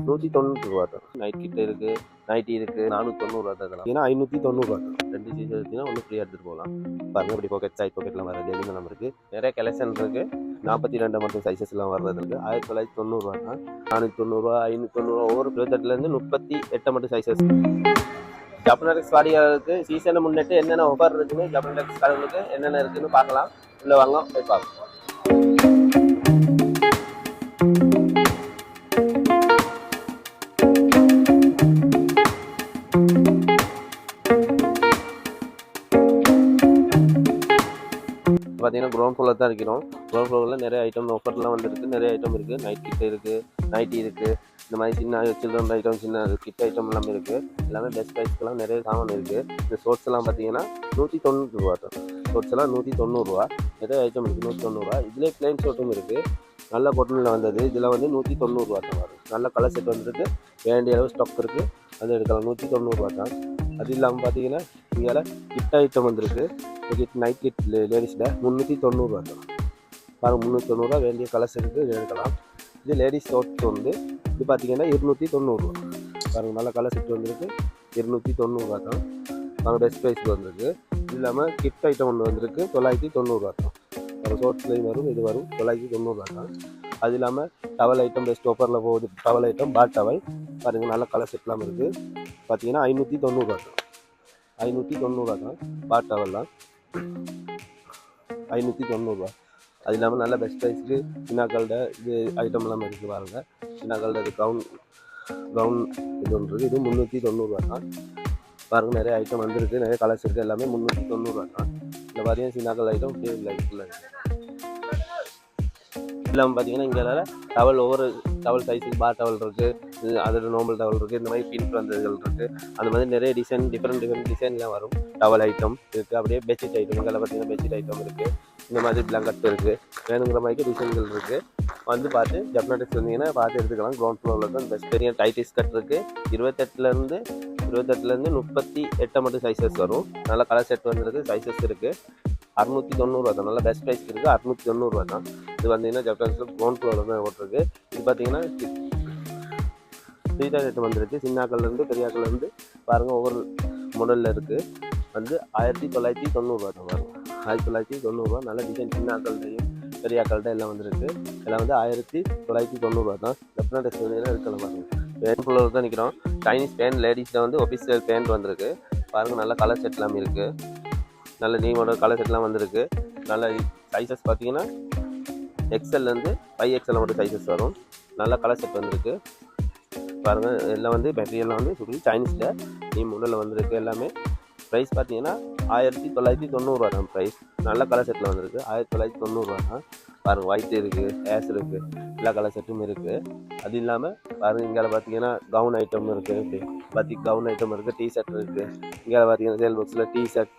190 தான். நைட் கிட்ட இருக்குது, நைட்டி இருக்குது, 490 தான். இதெல்லாம் ஏன்னா 590 தான். 2 சைஸ் எடுத்தீங்கன்னா ஒன்று ஃப்ரீயாக எடுத்துகிட்டு போகலாம். பாருங்க இப்படி பாக்கெட் சைட் பாக்கெட்லாம் வர்றது எதுவுமே நம்ம இருக்குது. நிறைய கலெக்ஷன் இருக்குது. 42 மட்டும் சைஸஸ்லாம் வர்றது இருக்குது. 1990 தான். 490, 590, ஒவ்வொரு 28லேருந்து 38 மட்டும் சைஸஸ். ஜப்னடெக்ஸ் வாடிக்கையாளருக்கு சீசனை முன்னிட்டு என்னென்ன ஆஃபர் இருக்குன்னு ஜப்னடெக்ஸ் கடவுளுக்கு என்னென்ன இருக்குன்னு பார்க்கலாம். இல்லை வாங்க போய் பார்க்கலாம். பார்த்தீங்கன்னா கிரவுண்ட் ஃப்ளோரில் தான் இருக்கிறோம். கிரவுண்ட் ஃப்ளோரில் நிறைய ஐட்டம் ஆஃபர்லாம் வந்துருக்கு. நிறைய ஐட்டம் இருக்குது. நைட் கிட்ட இருக்குது, நைட்டி இருக்குது, இந்த மாதிரி சின்ன சில்ட்ரன் ஐட்டம், சின்ன கிட் ஐட்டம் எல்லாமே இருக்குது. எல்லாமே பெஸ்ட் ப்ரைஸ்க்கெலாம் நிறைய சாமான் இருக்குது. இந்த ஷோர்ட்ஸ் எல்லாம் பார்த்தீங்கன்னா 190 தான். ஷோர்ட்ஸ் எல்லாம் 190. நிறைய ஐட்டம் இருக்குது 190. இதிலே பிளைன் ஷோர்ட்டும் இருக்குது. நல்ல காட்டனில் வந்தது. இதில் வந்து 190 தான் வரும். நல்ல கலர் செட் வந்துருக்கு. வேண்டிய அளவு ஸ்டாக் இருக்குது. அது எடுக்கலாம். 190 தான். அது இல்லாமல் பார்த்தீங்கன்னா இங்கே கிட் ஐட்டம் வந்துருக்கு. கிட் நைட் கிட் லேடிஸில் 390 தான். பாருங்கள் 390 வேண்டிய கலர்ஸ் இருக்குது. இது எடுக்கலாம். இது லேடிஸ் ஷோர்ட்ஸ் வந்து இது பார்த்தீங்கன்னா 290. பாருங்கள் நல்ல கலர் செட் வந்துருக்கு. 290 தான். பாருங்கள் பெஸ்ட் ப்ரைஸ்க்கு வந்துருக்கு. இது இல்லாமல் கிட் ஐட்டம் ஒன்று வந்துருக்கு. 990 தான். பாருங்கள் ஷோர்ட்ஸ்லேயும் வரும், இது வரும். 990 தான். அது இல்லாமல் டவல் ஐட்டம் பெஸ்ட் ஆஃபரில் போகுது. டவல் ஐட்டம் பாட் டவல் பாருங்கள் நல்ல கலர் செட்லாம் இருக்குது. பார்த்தீங்கன்னா 590 தான். 590 தான் பாட் டவல் தான். 590. அது இல்லாமல் நல்ல பெஸ்ட் ப்ரைஸ்க்கு சின்னாக்களோட இது ஐட்டம் எல்லாம் இருக்குது. பாருங்கள் சின்னாக்களோட இது கவுன் இது ஒன்று இருக்குது. இது 390 தான். பாருங்கள் நிறைய ஐட்டம் வந்துருக்கு. நிறைய கலர்ஸ் இருக்குது. எல்லாமே 390 தான். இந்த மாதிரியும் சின்னாக்கள் ஐட்டம் டேபிள் ஐட்டம்லாம் இருக்குது. இல்லாமல் பார்த்தீங்கன்னா இங்கே டவல் ஒவ்வொரு டவல் சைஸுக்கு பார் டவல் இருக்குது. அதோட நார்மல் டவல் இருக்குது. இந்த மாதிரி பின் வந்ததுகள் இருக்குது. அந்த மாதிரி நிறைய டிசைன் டிஃப்ரெண்ட் டிசைன்லாம் வரும். டவல் ஐட்டம் இருக்குது. அப்படியே பெட்ஷீட் ஐட்டம் இங்கே பார்த்தீங்கன்னா பெட்ஷீட் ஐட்டம் இருக்குது. இந்த மாதிரி பிளாங்கட் இருக்குது. வேணுங்கிற மாதிரி டிசைன்கள் இருக்குது. வந்து பார்த்து ஜப்னடெக்ஸ் வந்தீங்கன்னா பார்த்து எடுத்துக்கலாம். கிரவுண்ட் ஃப்ளோரில் தான் பெஸ்ட் பெரிய டைட்டிஸ் கட் இருக்குது. 28லேருந்து 38 மட்டும் சைஸஸ் வரும். நல்ல கலர் செட் வந்துருக்கு. சைஸஸ் இருக்குது. 690 தான். நல்ல பெஸ்ட் ப்ரைஸ்க்கு இருக்குது. 690 தான். இது வந்தீங்கன்னா ஜப்னடெக்ஸில் கிரவுண்ட் ஃப்ளோரில் தான் ஓட்டிருக்கு. இது பார்த்தீங்கன்னா ஸ்ட்ரீட் ஐட்டம் வந்துருக்கு. சின்னாக்கள்லேருந்து பெரியாக்கள்லேருந்து பாருங்கள் ஒவ்வொரு மாடலில் இருக்குது. வந்து 1990 தான். பாருங்கள் 1990. நல்ல டிசைன் சின்னாக்கள்டையும் பெரியாக்கள்கிட்ட எல்லாம் வந்துருக்கு. எல்லாம் வந்து 1990 தான். ஜப்னடெக்ஸ் வந்தீங்கன்னா இருக்கலாம். பாருங்கள் பேண்ட் ஃப்ளோரில் தான் நிற்கிறோம். சைனீஸ் பேண்ட் லேடிஸில் வந்து ஒஃபிஷியல் பேண்ட் வந்துருக்கு. பாருங்கள் நல்ல கலர் செட் எல்லாமே இருக்குது. நல்ல நீமோட கலர் செட்லாம் வந்துருக்கு. நல்ல சைஸஸ் பார்த்தீங்கன்னா எக்ஸ்எல்லேருந்து 5XL மட்டும் சைஸஸ் வரும். நல்ல கலர் செட் வந்துருக்கு. பாருங்கள் எல்லாம் வந்து மெட்டீரியல்லாம் வந்து சொல்லி சைனீஸில் நீ முடலில் வந்துருக்கு. எல்லாமே ப்ரைஸ் பார்த்தீங்கன்னா 1990 தான் ப்ரைஸ். நல்ல கலர் செட்டில் வந்துருக்கு. 1990 தான். பாருங்கள் ஒயிட் இருக்குது, ஆஷ் இருக்குது, எல்லா கலர் செட்டும் இருக்குது. அது இல்லாமல் பாருங்கள் இங்கே பார்த்தீங்கன்னா கவுன் ஐட்டம் இருக்குது. இப்படி கவுன் ஐட்டம் இருக்குது. டிஷர்ட் இருக்குது. இங்கே பார்த்தீங்கன்னா சேல் பாக்ஸில் டிஷர்ட்,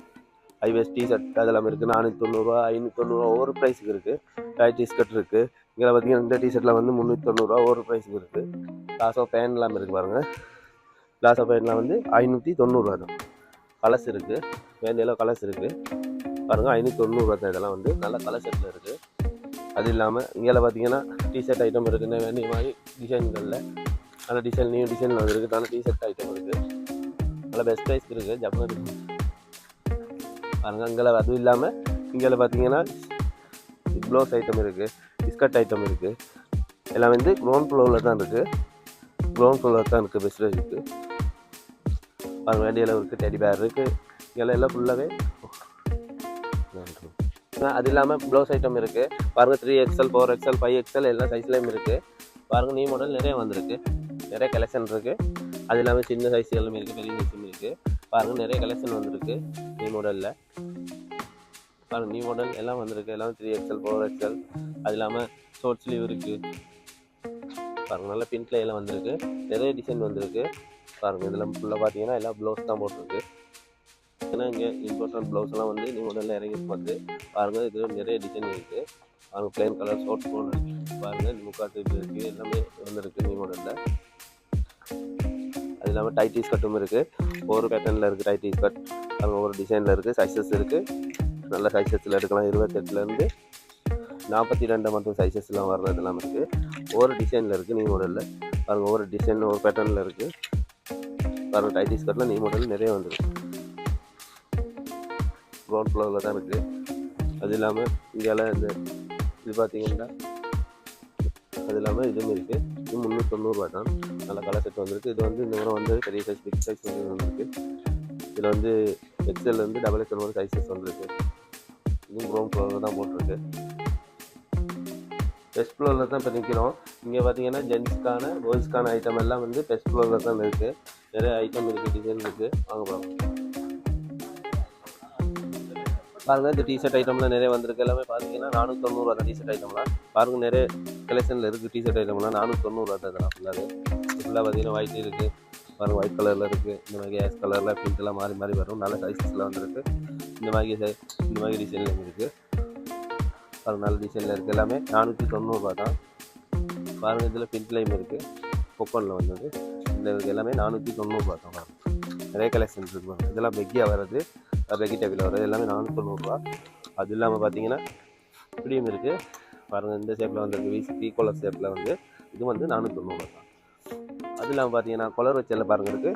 ஹைவேஸ் டிஷர்ட் அதெல்லாம் இருக்குது. 490, 590 ஒவ்வொரு ப்ரைஸுக்கு இருக்குது. டைட் டிஷர்ட் இருக்குது. இங்கே பார்த்தீங்கன்னா இந்த டிஷர்ட்டில் வந்து 390 ஒவ்வொரு ப்ரைஸுக்கு இருக்குது. லாஸ் ஆஃப் பேன் எல்லாம் இருக்குது. பாருங்கள் லாஸ் ஆஃப் பேன்லாம் வந்து 590 தான். கலர்ஸ் இருக்குது. வேண்டிய கலர்ஸ் இருக்குது. பாருங்கள் 590 தான். இதெல்லாம் வந்து நல்ல கலர் செட்டில் இருக்குது. அது இல்லாமல் இங்கே பார்த்தீங்கன்னா டிஷர்ட் ஐட்டம் இருக்குது. வேண்டிய மாதிரி டிசைன்களில் நல்ல டிசைன் நியூ டிசைனில் வந்துருக்கு. நல்ல டிஷர்ட் ஐட்டம் இருக்குது. நல்ல பெஸ்ட் ப்ரைஸ்க்கு இருக்குது ஜப்னடெக்ஸ். பாருங்கள் இங்கே அதுவும் இல்லாமல் இங்கே பார்த்தீங்கன்னா ப்ளவுஸ் ஐட்டம் இருக்குது. பிஸ்கட் ஐட்டம் இருக்குது. எல்லாம் வந்து கிரவுண்ட் ஃப்ளோரில் தான் இருக்குது. கிரவுண்ட் ஃப்ளோரில் தான் இருக்குது. பெஸ்ட் ப்ரைஸ் இருக்குது. பாருங்கள் வேண்டிய அளவு இருக்குது. டெடி பேர் இருக்குது. இங்கே எல்லாம் ஃபுல்லாகவே. அது இல்லாமல் ப்ளவுஸ் ஐட்டம் இருக்குது. பாருங்கள் 3XL, 4XL, 5XL எல்லா சைஸ்லேயும் இருக்குது. பாருங்கள் நியூ மாடல் நிறைய வந்திருக்கு. நிறைய கலெக்ஷன் இருக்குது. அது இல்லாமல் சின்ன சைஸ் எல்லாமே இருக்குது. பெரிய சைஸும் இருக்குது. பாருங்கள் நிறைய கலெக்ஷன் வந்திருக்கு நியூ மாடலில். பாருங்கள் நியூ மாடல் எல்லாம் வந்திருக்கு. எல்லாம் 3XL, 4XL. அது இல்லாமல் ஷார்ட் ஸ்லீவ் இருக்குது. பாருங்கள் நல்லா பின்ட்ல எல்லாம் வந்திருக்கு. நிறைய டிசைன் வந்திருக்கு. பாருங்கள் இதெல்லாம் ஃபுல்லாக பார்த்தீங்கன்னா எல்லாம் ப்ளவுஸ் தான் போட்டிருக்கு. ஏன்னா இங்கே இம்பார்ட்டன்ட் ப்ளவுஸ்லாம் வந்து நியூ மாடலில் இறங்கி பார்த்து பாருங்கள். இது நிறைய டிசைன் இருக்குது. பாருங்கள் பிளைன் கலர் ஷார்ட் போர்டு பாருங்கள் முக்காட்டு இருக்குது. எல்லாமே வந்துருக்கு நியூ மாடலில். அது இல்லாமல் டைட்டிஸ் கட்டும் இருக்குது. ஒவ்வொரு பேட்டர்னில் இருக்குது டைட்டிஸ் கட். பாருங்கள் ஒவ்வொரு டிசைனில் இருக்குது. சைஸஸ் இருக்குது. நல்ல சைஸஸில் எடுக்கலாம். 28லேருந்து 42 மட்டும் சைஸஸ்லாம் வர்றதுலாம் இருக்குது. ஒவ்வொரு டிசைனில் இருக்குது. நீ மாடலில் பாருங்கள், ஒவ்வொரு டிசைன் ஒரு பேட்டர்னில் இருக்குது. பாருங்கள், டைட்டி ஸ்கர்ட்டில் நீ மாடல் நிறைய வந்துருக்கு. ப்ரௌன் கலரில் தான் இருக்குது. அது இல்லாமல் இங்கெல்லாம் இந்த இது பார்த்தீங்கன்னா அது இல்லாமல் இதுவும் இருக்குது. இது 390 தான். நல்ல கலர் செட் வந்திருக்கு. இது வந்து இந்த முறை வந்து பெரிய சைஸ் பிக் சைஸ் வந்து வந்திருக்கு. இதில் வந்து எக்ஸ்எல் வந்து XXL வந்து சைஸஸ் வந்திருக்கு. இதுவும் ப்ரௌன் கலரில் தான் போட்டிருக்கு. பெஸ்ட் ஃப்ளோரில் தான் இப்போ நிற்கிறோம். இங்கே பார்த்தீங்கன்னா ஜென்ஸுக்கான பாய்ஸ்க்கான ஐட்டம் எல்லாம் வந்து பெஸ்ட் ஃப்ளோரில் தான் இருக்குது. நிறைய ஐட்டம் இருக்குது, டிசைன் இருக்குது. வாங்க போகலாம். பாருங்கள், இந்த டிஷர்ட் ஐட்டம்லாம் நிறைய வந்திருக்கு. எல்லாமே பார்த்தீங்கன்னா 490 தான் டிஷர்ட் ஐட்டம்லாம். பாருங்கள், நிறைய கலெக்ஷனில் இருக்குது டிஷர்ட் ஐட்டம்லாம். 490 தான் இதெல்லாம் ஃபுல்லாக பார்த்தீங்கன்னா ஒயிட் இருக்குது. பாருங்கள், ஒயிட் கலரில் இருக்குது. இந்த மாதிரி ஆஷ் கலரில் பிங்க்லாம் மாறி மாறி வரும். நல்ல சைஸஸில் வந்துருக்கு. இந்த மாதிரி டிசைனில் இருக்குது. பாருங்கள், நல்ல டிசைனில் இருக்குது. எல்லாமே 490 தான். பாருங்கள், இதில் பிங்க்லையும் இருக்குது. பொக்கனில் வந்தது இந்த இருக்குது. எல்லாமே 490 தான். பாருங்கள், நிறைய கலெக்ஷன் இருக்குது. பாருங்கள், இதெல்லாம் பெக்கியாக வர்றது, வெஜிடபிள் வர்றது எல்லாமே 490. அது இல்லாமல் பார்த்தீங்கன்னா இப்படியும் இருக்குது. பாருங்கள், இந்த ஷேப்பில் வந்துருக்கு. வீசி கோலர் ஷேப்பில் வந்து இது வந்து 490 தான். அது இல்லாமல் பார்த்தீங்கன்னா கொலர் வச்சதில் பாருங்கள் இருக்குது.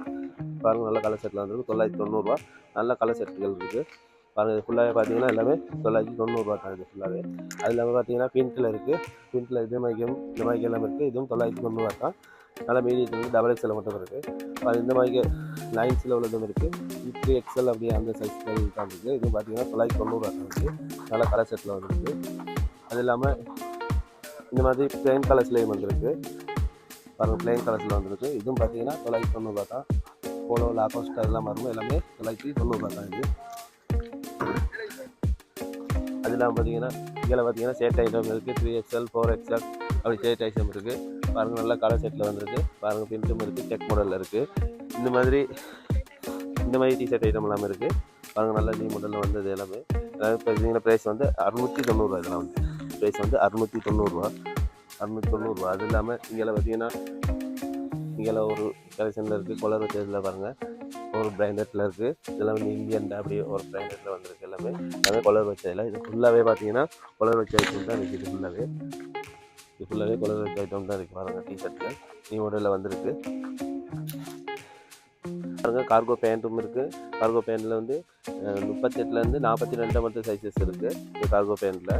பாருங்கள், நல்ல கலர் செட்டில் வந்துருக்கு. 990. நல்ல கலர் செட்டுகள் இருக்குது. பாருங்கள், இது ஃபுல்லாகவே பார்த்தீங்கன்னா எல்லாமே 990 தான். இது ஃபுல்லாகவே. அது இல்லாமல் பார்த்தீங்கன்னா பிங்க்கில் இருக்குது. பிங்க்கில் இது மைக்கம் இந்த மாதிரி எல்லாமே இருக்குது. இதுவும் 990 தான். நல்ல மீடியத்தில் வந்து XXL மட்டும் இருக்குது. அது இந்த மாதிரி லைன்ஸில் உள்ளதும் இருக்குது. 3XL அப்படி அந்த சைஸ்கள் தான் இருக்குது. இதுவும் பார்த்தீங்கன்னா 990 தான் இருக்குது. நல்ல கலர் செட்டில் வந்துருக்கு. அது இல்லாமல் இந்த மாதிரி பிளெயின் கலர்ஸ்லேயும் வந்துருக்கு. பாருங்கள், பிளெயின் கலர்ஸில் வந்துருக்கு. இதுவும் பார்த்தீங்கன்னா 990 தான். போலோ லாகோஸ்ட் அதெல்லாம் வரும். எல்லாமே 990 தான் இது. அது இல்லாமல் பார்த்தீங்கன்னா இதில் பார்த்தீங்கன்னா ஷேர்ட் ஐட்டம் இருக்குது. 3XL 4XL அப்படி ஷேர்ட் ஐட்டம் இருக்குது. பாருங்கள், நல்லா கலர் செட்டில் வந்துருக்கு. பாருங்கள், பிரிண்ட்டும் இருக்குது. செக் மாடலில் இருக்குது. இந்த மாதிரி டிஷர்ட் ஐட்டம் எல்லாமே இருக்குது. பாருங்கள், நல்ல நீ மாடலில் வந்தது எல்லாமே. அதாவது பார்த்தீங்கன்னா ப்ரைஸ் வந்து 690. இதெல்லாம் வந்து ப்ரைஸ் வந்து 690. அது இல்லாமல் இங்கே பார்த்தீங்கன்னா இங்கே ஒரு கலெக்ஷனில் இருக்குது. கொலர் வச்சதில் பாருங்கள், ஒரு பிராண்டட்டில் இருக்குது. இதெல்லாம் வந்து இந்தியன் அப்படி ஒரு பிராண்டட்டில் வந்திருக்கு. எல்லாமே கொலர் வச்சதில். இது ஃபுல்லாகவே பார்த்தீங்கன்னா கொலர் வச்ச ஐட்டம் தான் இருக்குது. இது ஃபுல்லாகவே கொலர் வச்ச ஐட்டம் தான் இருக்குது. பாருங்கள், டிஷர்ட்டில் நீ மாடலில் வந்திருக்கு. பாருங்கள், கார்கோ பேண்ட்டும் இருக்குது. கார்கோ பேண்ட்டில் வந்து 38லேருந்து 42 மட்டும் சைஸஸ் இருக்குது. இந்த கார்கோ பேண்ட்டில்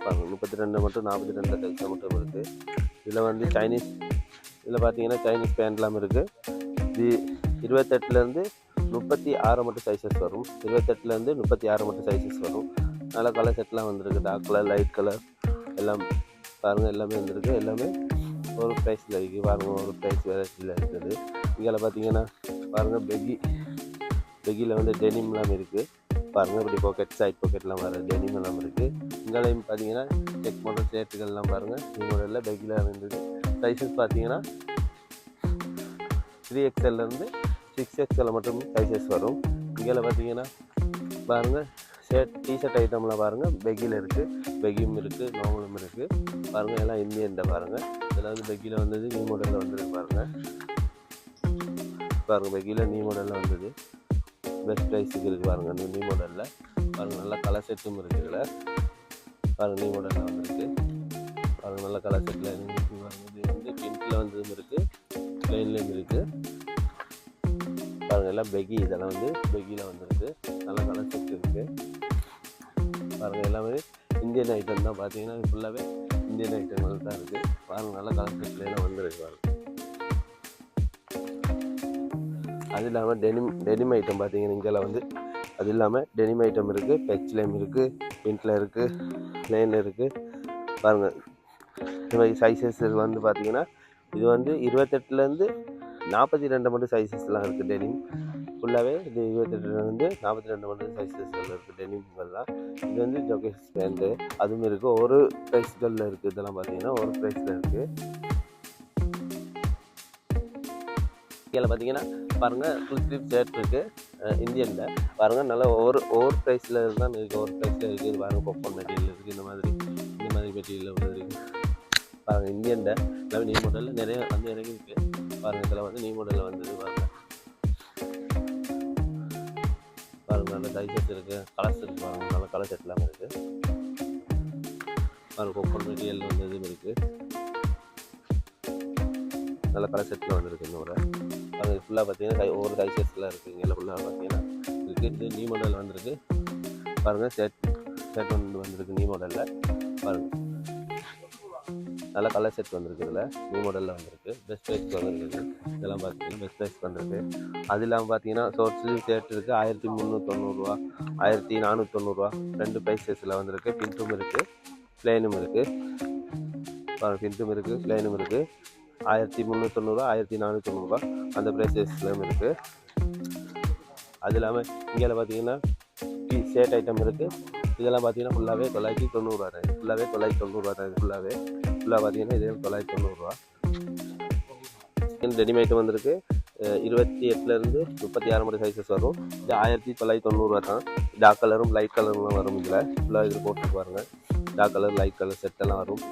பாருங்கள், 32 மட்டும் 42 சைஸில் மட்டும் இருக்குது. இதில் வந்து சைனீஸ் பார்த்தீங்கன்னா சைனீஸ் பேண்ட்லாம் இருக்குது. இது 28லேருந்து 36 மட்டும் சைஸஸ் வரும். 28லேருந்து 36 மட்டும் சைஸஸ் வரும். நல்ல கலர் செட்லாம் வந்துருக்கு. டார்க் கலர், லைட் கலர் எல்லாம் பாருங்கள், எல்லாமே வந்துருக்கு. எல்லாமே ஒரு ப்ரைஸில் இருக்குது. பாருங்கள், ஒரு ப்ரைஸ் வெரைட்டியில் இருக்குது. இங்கே பார்த்தீங்கன்னா பாருங்கள், பெகியில் வந்து டெனிம்லாம் இருக்குது. பாருங்கள், இப்படி பாக்கெட் சைட் பாக்கெட்லாம் வர டெனிம் எல்லாம் இருக்குது. இங்கேயும் பார்த்தீங்கன்னா செக் மாடல் ஷர்ட்டுகள்லாம் பாருங்கள், இந்த மாடலில் பெகில் இருந்தது. சைஸஸ் பார்த்தீங்கன்னா 3XLலேருந்து 6XL மட்டும் சைஸஸ் வரும். இங்கே பார்த்தீங்கன்னா பாருங்கள், டிஷர்ட் ஐட்டம்லாம் பாருங்கள், பெகியில் இருக்குது. பெகியும் இருக்குது, நார்மலும் இருக்குது. பாருங்கள், எல்லாம் இந்தியன் தான். பாருங்கள், இதெல்லாம் வந்து பெகியில் வந்தது, நியூ மாடலில் வந்துருக்கு. பாருங்கள், பெகியில் நியூ மாடலில் வந்தது. பெஸ்ட் ப்ரைஸுக்கு இருக்குது. பாருங்கள், நியூ மாடலில் பாருங்கள், நல்ல கலர் செட்டும் இருக்குது. இதில் பாருங்கள், நியூ மாடலில் வந்துருக்கு. பாருங்கள், நல்ல கலர் செட்டில் இருக்குது. பாருங்கள், இது வந்து பிங்க்கில் வந்ததும் இருக்குது, ப்ளைன்லேயும் இருக்குது. பாருங்கள், எல்லாம் பெகி. இதெல்லாம் வந்து பெகியில் வந்துருக்கு. நல்ல கலர் செட் இருக்குது. பாருங்கள், எல்லாமே இந்தியன் ஐட்டம் தான். பார்த்தீங்கன்னா ஃபுல்லாகவே இந்தியன் ஐட்டங்கள் தான் இருக்குது. பாருங்கள், நல்ல கலர் செட்லாம் வந்துருக்கு. பாருங்கள், அது இல்லாமல் டெனிம் ஐட்டம் பார்த்தீங்கன்னா இங்கே வந்து அது இல்லாமல் டெனிம் ஐட்டம் இருக்குது. பெச்லேயும் இருக்குது, பிங்க்கில் இருக்குது, ப்ளைனில் இருக்குது. பாருங்கள், இந்த மாதிரி சைஸஸ் வந்து பார்த்தீங்கன்னா இது வந்து 28லேருந்து 42 மட்டும் சைஸஸ்லாம் இருக்குது. டெனிம் ஃபுல்லாகவே இது 28லேருந்து 42 மட்டும் சைஸஸ்கள் இருக்குது. டெனிம்கள்லாம் இது வந்து ஜோகேஸ் பேண்ட்டு அதுவும் இருக்குது. ஒரு ப்ரைஸ்களில் இருக்குது. இதெல்லாம் பார்த்தீங்கன்னா ஒரு ப்ரைஸில் இருக்குது. கீழே பார்த்தீங்கன்னா பாருங்கள், ஃபுல் ஸ்லீவ் ஷர்ட் இருக்குது இந்தியனில். பாருங்கள், நல்லா ஒவ்வொரு ப்ரைஸில் தான் இருக்குது. ஒரு ப்ரைஸில் இருக்குது. இது பாருங்கள், பாப்கார்ன் மெட்டீரியல் இருக்குது. இந்த மாதிரி மெட்டீரியல் வந்து இருக்குது. பாருங்கள், இந்தியனில் எல்லாமே நியூ மாடலில் நிறைய வந்து இறங்கி இருக்குது. பாருங்கள், இதில் வந்து நியூ மாடலில் வந்தது. பாருங்கள், நல்ல சைஸஸ் இருக்குது, கலர்ஸ் இருக்குது. பாருங்கள், நல்ல கலர் செட் எல்லாமே இருக்குது. பாருங்கள், பாப்கார்ன் மெட்டீரியல் வந்து இதுவும் இருக்குது. நல்ல கலர் செட்டில் வந்துருக்கு இன்னொரு பாருங்கள். ஃபுல்லாக பார்த்தீங்கன்னா ஒவ்வொரு சைஸஸில் இருக்குது. இங்கே ஃபுல்லாக பார்த்தீங்கன்னா இருக்குது. இது நியூ மாடல் வந்திருக்கு பாருங்கள். செட் ஒன்று வந்திருக்கு நியூ மாடலில் பாருங்கள். நல்ல கலர் செட் வந்திருக்கு. இதில் நியூ மாடலில் வந்திருக்கு. பெஸ்ட் ப்ரைஸ்க்கு வந்துருக்குது. இதெல்லாம் பார்த்தீங்கன்னா பெஸ்ட் ப்ரைஸ்க்கு வந்திருக்கு. அது இல்லாமல் பார்த்தீங்கன்னா ஷோர்ட்ஸ்லையும் சேர்த்து இருக்குது. 1390 1490 2 ப்ரைஸஸில் வந்திருக்கு. பின்ட்டும் இருக்குது ப்ளேனும் இருக்குது பாருங்கள். பின்ட்டும் இருக்குது ப்ளேனும் இருக்குது. 1390 1490 அந்த ப்ரைஸஸ்லையும் இருக்குது. அது இல்லாமல் இங்கே பார்த்தீங்கன்னா ஷர்ட் ஐட்டம் இருக்குது. இதெல்லாம் பார்த்தீங்கன்னா ஃபுல்லாகவே 990 தான். ஃபுல்லாகவே 990 தான். இது ஃபுல்லாக பார்த்தீங்கன்னா இதே 990. டெனிம் ஐட்டம் வந்திருக்கு. 28லேருந்து 36 மட்டும் சைஸஸ் வரும். இது 1990 தான். டார்க் கலரும் லைட் கலரும் வரும். இதில் ஃபுல்லாக இது போட்டு பாருங்கள். டார்க் கலர் லைட் கலர் செட்டெல்லாம் வரும்.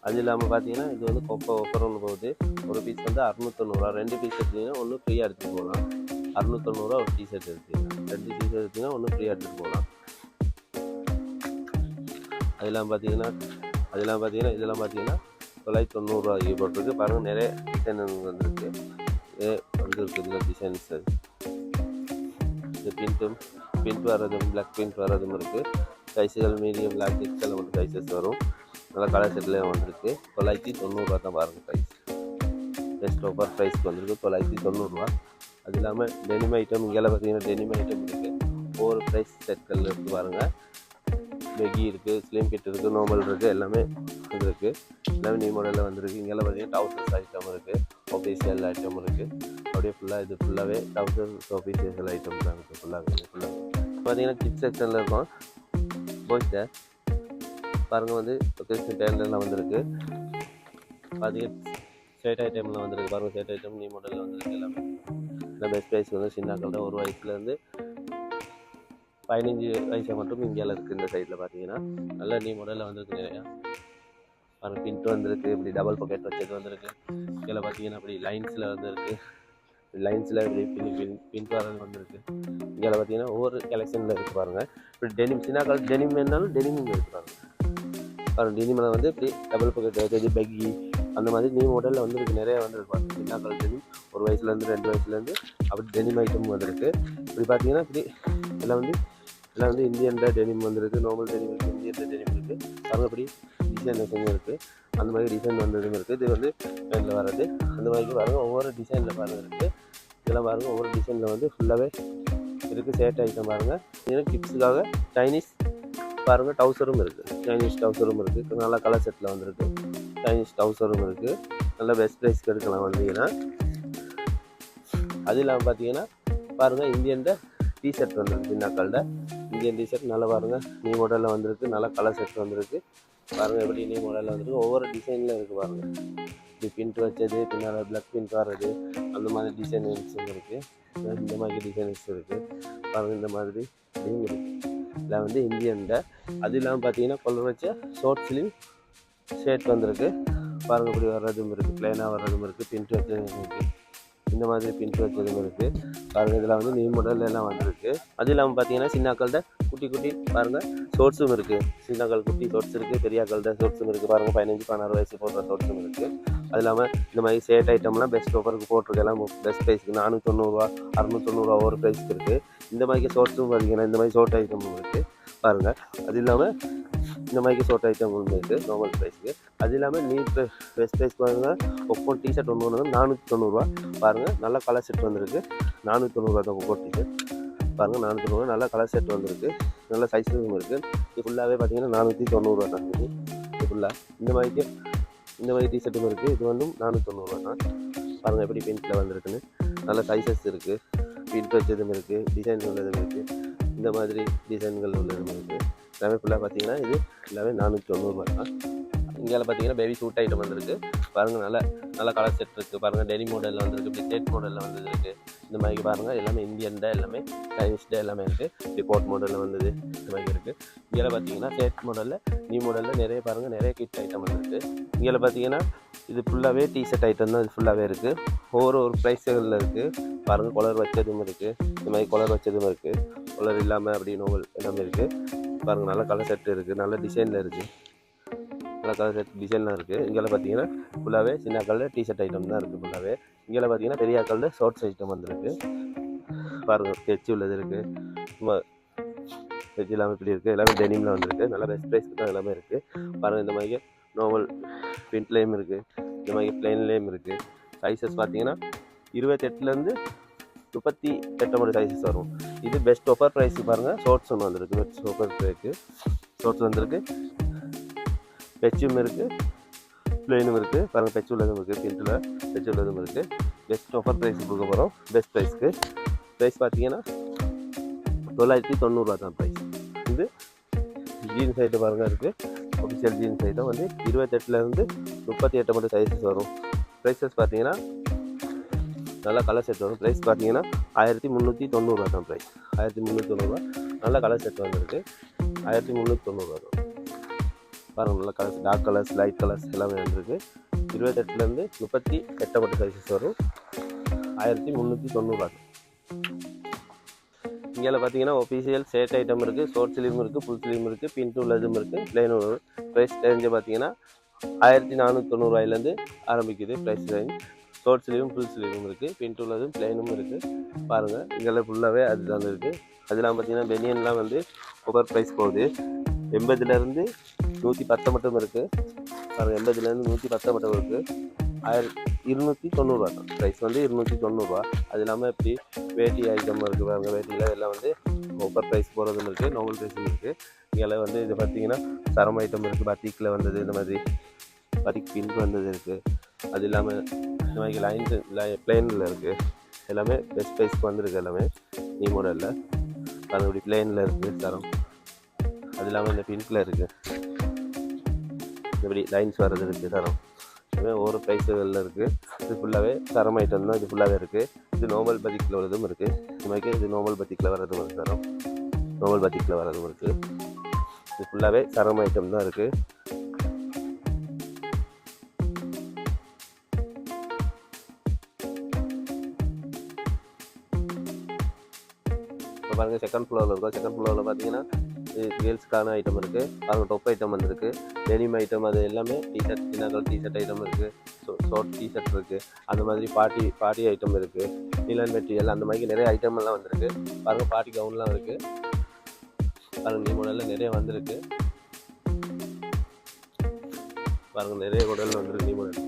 அது இல்லாமல் பார்த்தீங்கன்னா இது வந்து ஆஃபர் ஒன்று போகுது. ஒரு பீஸ் வந்து 690. 2 பீஸ் எடுத்தீங்கன்னா ஒன்று ஃப்ரீயாக எடுத்துகிட்டு போகலாம். 690 ஒரு டிஷர்ட் எடுத்தீங்கன்னா 2 டிஷர்ட் எடுத்தீங்கன்னா ஒன்று ஃப்ரீயாக எடுத்துகிட்டு போகலாம். அதெல்லாம் பார்த்தீங்கன்னா இதெல்லாம் பார்த்தீங்கன்னா 990 போட்டிருக்கு பாருங்கள். நிறைய டிசைன் வந்துருக்கு. இதில் டிசைன்ஸ் இது பிண்ட் வர்றதும் பிளாக் பிண்ட் வர்றதும் இருக்குது. சைஸுகள் மீடியம் பிளாக் எக்ஸல் மட்டும் சைஸஸ் வரும். நல்லா கலர் செட்லேயே வந்திருக்கு. 990 தான் பாருங்கள் ப்ரைஸ். பெஸ்ட் ஆஃபர் ப்ரைஸ்க்கு வந்திருக்கு 990. அது இல்லாமல் டெனிம் ஐட்டம் இங்கே பார்த்தீங்கன்னா டெனிம் ஐட்டம் இருக்குது. ஒவ்வொரு ப்ரைஸ் செட்கள் இருக்குது பாருங்கள். பெகி இருக்குது, ஸ்லிம் ஃபிட் இருக்குது, நார்மல் இருக்குது, எல்லாமே வந்துருக்கு. எல்லாமே நியூ மாடலில் வந்திருக்கு. இங்கெல்லாம் பார்த்தீங்கன்னா டவுசர்ஸ் ஐட்டம் இருக்குது, ஆஃபீஷியல் ஐட்டம் இருக்குது. அப்படியே ஃபுல்லாக இது ஃபுல்லாகவே டவுசர்ஸ் ஆஃபீஷியல் ஐட்டம் தான் இருக்குது. ஃபுல்லாக பார்த்தீங்கன்னா கிட்ஸ் செக்ஷனில் இருக்கும். போய்ட்டு பாருங்கள் வந்து கிட்ஸ் டேலர்லாம் வந்திருக்கு. பார்த்தீங்கன்னா ஷர்ட் ஐட்டம்லாம் வந்திருக்கு பாருங்கள். ஷர்ட் ஐட்டம் நியூ மாடலில் வந்திருக்கு. எல்லாமே இந்த பெஸ்ட் ப்ரைஸ் வந்து சின்னாக்கள் தான். 1 வயசுலேருந்து 15 வயசு மட்டும் இந்தியாவில் இருக்குது. இந்த சைடில் பார்த்தீங்கன்னா நல்ல நியூ மாடலில் வந்திருக்கு. நிறையா பாருங்கள். பின்ட் வந்திருக்கு. இப்படி டபுள் பாக்கெட் வச்சது வந்திருக்கு. இதில் பார்த்தீங்கன்னா அப்படி லைன்ஸில் வந்துருக்கு. லைன்ஸில் இப்படி பின்ட் வரது வந்திருக்கு. இங்கே பார்த்தீங்கன்னா ஒவ்வொரு கலெக்ஷனில் இருக்குது பாருங்கள். இப்படி டெனிம் சின்னாக்கள் டெனிம் வேணாலும் டெனிமும் இருக்குது பாருங்கள். டெனிமில் வந்து இப்படி டபுள் பாக்கெட் வச்சது பெக்கி அந்த மாதிரி நியூ மாடலில் வந்துருக்கு. நிறையா வந்துருக்கு பாருங்கள். சின்னாக்கள் டெனிம் 1 வயசுலேருந்து 2 வயசுலேருந்து அப்படி டெனிம் ஐட்டம் வந்திருக்கு. இப்படி பார்த்தீங்கன்னா இப்படி எல்லாம் வந்து இந்தியன் டெனிம் வந்திருக்கு. நார்மல் டெனிம் இருக்குது, இந்தியன் டெனிம் இருக்குது. பாருங்கள் இப்படி டிசைன் இருக்குது. அந்த மாதிரி டிசைன் வந்ததும் இருக்குது. இது வந்து பேனில் வர்றது அந்த மாதிரி பாருங்கள். ஒவ்வொரு டிசைனில் பாருங்கள் இருக்குது. இதெல்லாம் பாருங்கள். ஒவ்வொரு டிசைனில் வந்து ஃபுல்லாகவே இருக்குது. ஷர்ட் ஐட்டம் பாருங்கள். இதெல்லாம் கிட்ஸுக்காக சைனீஸ் பாருங்கள் டவுசரும் இருக்குது. சைனீஸ் டவுசரும் இருக்குது. நல்லா கலர் செட்டில் வந்திருக்கு. சைனீஸ் டவுசரும் இருக்குது. நல்ல பெஸ்ட் ப்ரைஸ்க்கு எடுக்கலாம் வந்தீங்கன்னா. அது இல்லாமல் பார்த்தீங்கன்னா பாருங்கள் இந்தியன் டிஷர்ட் வந்துருக்கு. சின்னாக்களில் இந்தியன் டிஷர்ட் நல்லா பாருங்கள். நியூ மாடலில் வந்திருக்கு. நல்லா கலர் செட் வந்திருக்கு பாருங்கள். எப்படி நியூ மாடலில் வந்திருக்கு. ஒவ்வொரு டிசைனில் இருக்குது பாருங்கள். இப்படி பின்ட் வச்சது, பின்னால் பிளாக் பின்ட் வர்றது அந்த மாதிரி டிசைன்ஸ் இருக்குது. இந்த மாதிரி டிசைன்ஸ் இருக்குது பாருங்கள். இந்த மாதிரி இப்படியும் இருக்குது. இதில் வந்து இந்தியன். அது இல்லாமல் பார்த்தீங்கன்னா கொலர் வச்ச ஷார்ட் ஸ்லீவ் ஷர்ட் வந்திருக்கு பாருங்கள். இப்படி வர்றதும் இருக்குது. ப்ளைனாக வர்றதும் இருக்குது. பின்ட் வச்சதும் இருக்குது. இந்த மாதிரி பின்ட் வச்சதும் இருக்குது பாருங்கள். இதில் வந்து நியூ மாடல் எல்லாம் வந்திருக்கு. அது இல்லாமல் பார்த்தீங்கன்னா சின்னாக்கள்கிட்ட குட்டி பாருங்கள் ஷோர்ட்ஸும் இருக்குது. சின்னாக்கள் குட்டி ஷோர்ட்ஸ் இருக்குது. பெரியாக்கள்கிட்ட ஷோர்ட்ஸும் இருக்குது பாருங்கள். 15-16 வயசு போடுற ஷோர்ட்ஸும் இருக்குது. அது இல்லாமல் இந்த மாதிரி ஷர்ட் ஐட்டம்லாம் பெஸ்ட் ஆஃபருக்கு போட்டிருக்கு. எல்லாம் பெஸ்ட் ப்ரைஸுக்கு 490 690 ஒவ்வொரு ப்ரைஸுக்கு இருக்குது. இந்த மாதிரி ஷோர்ட்ஸும் பார்த்தீங்கன்னா இந்த மாதிரி ஷோர்ட் ஐட்டமும் இருக்குது பாருங்கள். அது இல்லாமல் இந்த மாதிரி ஷோர்ட் ஐட்டம் ஒன்று இருக்குது நார்மல் ப்ரைஸுக்கு. அது இல்லாமல் பெஸ்ட் ப்ரைஸ் பாருங்கள். ஒப்போன் டிஷர்ட் ஒன்று 490 பாருங்கள். நல்ல கலர் செட் வந்திருக்கு. 490 தான் ஒப்போன் டிஷர்ட் பாருங்கள். 490 நல்ல கலர் செட் வந்திருக்கு. நல்ல சைஸும் இருக்குது. இது ஃபுல்லாகவே பார்த்தீங்கன்னா 490 தான் இருக்குது. இது ஃபுல்லாக இந்த மாதிரி டிஷர்ட்டும் இருக்குது. இது வந்து 490 தான் பாருங்கள். எப்படி பின்ட்டில் வந்திருக்குன்னு நல்ல சைஸஸ் இருக்குது. பின்ட் வச்சதும் இருக்குது. டிசைன் உள்ளதும் இருக்குது. இந்த மாதிரி டிசைன்கள் உள்ளதும் இருக்குது. எல்லாமே ஃபுல்லாக பார்த்தீங்கன்னா இது எல்லாமே 490 தான். இங்கே பார்த்தீங்கன்னா பேபி சூட் ஐட்டம் வந்திருக்கு பாருங்கள். நல்ல கலர் செட் இருக்குது பாருங்கள். டெனி மாடலில் வந்திருக்கு. இப்படி செட் மாடலில் வந்தது இருக்குது. இந்த மாதிரி பாருங்கள். எல்லாமே இந்தியன் எல்லாமே சைனீஸ் எல்லாமே இருக்குது. இப்படி கோட் மாடலில் வந்தது இந்த மாதிரி இருக்குது. இங்கே பார்த்தீங்கன்னா செட் மாடலில் நியூ மாடலில் நிறைய பாருங்கள். நிறைய கிட் ஐட்டம் வந்திருக்கு. இங்கே பார்த்தீங்கன்னா இது ஃபுல்லாகவே டிஷர்ட் ஐட்டம் தான். இது ஃபுல்லாகவே இருக்குது. ஒவ்வொரு ப்ரைஸுகளில் இருக்குது பாருங்கள். கலர் வச்சதும் இருக்குது. இந்த மாதிரி கலர் வச்சதும் இருக்குது. கலர் இல்லாமல் அப்படி நோவல் எல்லாமே இருக்குது பாருங்கள். நல்ல கலர் செட்டு இருக்குது. நல்ல டிசைனில் இருக்குது நல்ல கலர் செட் டிசைன்லாம் இருக்குது. இங்கே பார்த்தீங்கன்னா ஃபுல்லாகவே சின்னாக்களில் டிஷர்ட் ஐட்டம் தான் இருக்குது ஃபுல்லாகவே. இங்கே பார்த்தீங்கன்னா பெரியாக்களில் ஷார்ட்ஸ் ஐட்டம் வந்துருக்கு. பாருங்கள் ஸ்கெட்ச் உள்ளது இருக்குது. சும்மா ஸ்கெட்ச் எல்லாமே இப்படி இருக்குது. எல்லாமே டெனிமில் வந்துருக்கு. நல்லா பெஸ்ட் ப்ரைஸ்க்கு தான் எல்லாமே இருக்குது. பாருங்கள் இந்த மாதிரி நார்மல் பிரிண்ட்லேயும் இருக்குது, இந்த மாதிரி பிளெயின்லேயும் இருக்குது. சைஸஸ் பார்த்தீங்கன்னா 28லேருந்து 38 மட்டும் சைஸஸ் வரும். இது பெஸ்ட் ஆஃபர் ப்ரைஸ் பாருங்கள். ஷார்ட்ஸ் ஒன்று வந்துருக்கு, பெஸ்ட் ஆஃபர் ப்ரைஸுக்கு ஷார்ட்ஸ் வந்துருக்கு. பெச்சும் இருக்குது, பிளெயினும் இருக்குது. பாருங்கள் பெச்சு உள்ளதும் இருக்குது, பிரிண்டில் பெச்சு உள்ளதும் இருக்குது. பெஸ்ட் ஆஃபர் ப்ரைஸ் கொடுக்க போகிறோம். பெஸ்ட் ப்ரைஸ்க்கு ப்ரைஸ் பார்த்தீங்கன்னா 990 தான் ப்ரைஸ். இது ஜீன்ஸ் ஐட்டம் பாருங்கள் இருக்குது. ஒஃபிஷியல் ஜீன்ஸ் ஐட்டம் வந்து 28லேருந்து 38 மட்டும் சைஸஸ் வரும். ப்ரைஸஸ் பார்த்தீங்கன்னா நல்லா கலர் செட் வரும். ப்ரைஸ் பார்த்தீங்கன்னா 1390 தான் ப்ரைஸ். 1390 நல்ல கலர் செட் வந்துருக்கு. 1390 தான் பாருங்கள். நல்ல colours, dark colours, light colours எல்லாமே வந்துருக்கு. 28லேருந்து 38 மட்டும் சைஸஸ் வரும். 1390 தான். இங்கே பார்த்தீங்கன்னா ஒஃபிஷியல் ஷர்ட் ஐட்டம் இருக்குது, ஷார்ட் ஸ்லீவும் இருக்குது, ஃபுல் ஸ்லீவும் இருக்குது, பின் உள்ளதும் இருக்குது, பிளெயின் உள்ளது. ப்ரைஸ் ரேஞ்சு பார்த்தீங்கன்னா 1490 ஆரம்பிக்குது ப்ரைஸ் ரேஞ்ச். ஷார்ட் ஸ்லீவும் ஃபுல் ஸ்லீவும் இருக்குது, பின் உள்ளதும் பிளெயினும் இருக்குது. பாருங்கள் இங்கெல்லாம் ஃபுல்லாகவே அதுதான் இருக்குது. அதெல்லாம் பார்த்தீங்கன்னா பெனியன்லாம் வந்து ஒவ்வொரு ப்ரைஸ் போகுது. 80லேருந்து 110 மட்டும் இருக்குது. பாருங்கள் 80லேருந்து 110 மட்டும் இருக்குது. 290 தான் ப்ரைஸ் வந்து 290. அது இல்லாமல் இப்படி வேட்டி ஐட்டம் இருக்குது பாருங்கள். வேட்டியில் எல்லாம் வந்து ஒவ்வொரு ப்ரைஸ் போகிறதும் இருக்குது, நார்மல் ப்ரைஸும் இருக்குது. இங்கே வந்து இது பார்த்தீங்கன்னா சரம் ஐட்டம் இருக்குது. பட்டிக்கில் வந்தது, இந்த மாதிரி பட்டிக் பின் வந்தது இருக்குது. அது இல்லாமல் இந்த மாதிரி லைன்ஸ் பிளெயினில் இருக்குது. எல்லாமே பெஸ்ட் ப்ரைஸ்க்கு வந்துருக்கு. எல்லாமே நீ மாடலில் அது இப்படி பிளெயினில் இருக்குது சரம். அது இல்லாமல் இந்த பின்கில் இருக்குது, இப்படி லைன்ஸ் வர்றது இருக்குது சரம். இதுவே ஒவ்வொரு ப்ரைஸுகளில் இருக்குது. இது ஃபுல்லாகவே சரம் ஐட்டம் தான். இது ஃபுல்லாகவே இருக்குது. இது நார்மல் பத்திக்கில் வரதும் இருக்குது. இது மாதிரி இது நார்மல் பத்திக்கில் வரதும் இருக்குது சரம். நார்மல் பத்திக்கில் வரதும் இருக்குது. இது ஃபுல்லாகவே சரம் ஐட்டம் தான் இருக்குது. இப்போ பாருங்கள் செகண்ட் ஃப்ளோரில் இருக்கும். செகண்ட் ஃப்ளோரில் பார்த்தீங்கன்னா கேர்ள்ஸ்க்கான ஐட்டம் இருக்குது. பாருங்கள் டாப் ஐட்டம் வந்துருக்கு, டெனிம் ஐட்டம், அது எல்லாமே டிஷர்ட், சின்னங்கள் டிஷர்ட் ஐட்டம் இருக்குது, ஷார்ட் டிஷர்ட் இருக்குது. அந்த மாதிரி பார்ட்டி ஐட்டம் இருக்குது, நீலன் மெட்டீரியல், அந்த மாதிரி நிறைய ஐட்டம் எல்லாம் வந்துருக்கு. பாருங்கள் பார்ட்டி கவுன்லாம் இருக்குது. பாருங்கள் நீ மாடலில் நிறைய வந்திருக்கு. பாருங்கள் நிறைய மாடல் வந்துருக்கு நீ மாடல்.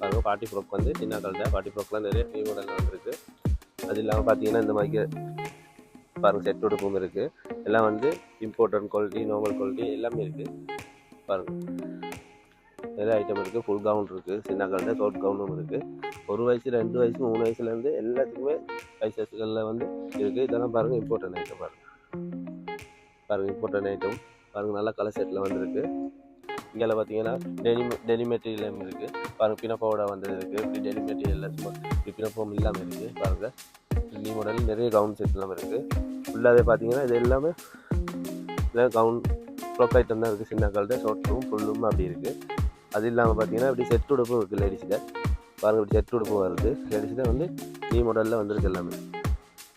பாருங்கள் பார்ட்டி ஃப்ராக் வந்து சின்ன கலர் பார்ட்டி ஃப்ராக்லாம் நிறைய நீ மாடலில் வந்திருக்கு. அது இல்லாமல் பார்த்தீங்கன்னா இந்த மாதிரி பாருங்கள் செட் உடுப்பும் இருக்குது. எல்லாம் வந்து இம்போர்ட்டட் குவாலிட்டி, நார்மல் குவாலிட்டி எல்லாமே இருக்குது. பாருங்கள் நிறைய ஐட்டம் இருக்குது. ஃபுல் கவுன் இருக்குது, சின்ன கலர் ஷார்ட் கவுனும் இருக்குது. 1 வயசு 2 வயசு 3 வயசுலேருந்து எல்லாத்துக்குமே சைஸஸ்களில் வந்து இருக்குது. இதெல்லாம் பாருங்கள் இம்போர்ட்டட் ஐட்டம். பாருங்கள் இம்போர்ட்டட் ஐட்டம். பாருங்கள் நல்ல கலர் செட்டில் வந்துருக்கு. இங்கே பார்த்தீங்கன்னா டெனிம் மெட்டீரியலும் இருக்குது. பாருங்கள் பினப்போட வந்தது இருக்குது. இப்படி டெனிம் மெட்டீரியலில் சும்மா இப்படி பினப்போம் இல்லாமல் இருக்குது. பாருங்கள் நீ மாடல் நிறைய கவுன் செட் எல்லாமே இருக்குது. ஃபுல்லாகவே பார்த்தீங்கன்னா இது எல்லாமே கவுன் ஃப்ராக் ஐட்டம் தான் இருக்குது. சின்ன கலர் ஷார்ட்ஸும் ஃபுல்லும் அப்படி இருக்குது. அது இல்லாமல் பார்த்தீங்கன்னா இப்படி செட் உடுப்பும் இருக்குது லேடிஸில். பாருங்கள் இப்படி செட் உடுப்பும் வருது. லேடிஸில் வந்து நீ மாடலில் வந்துருக்கு எல்லாமே.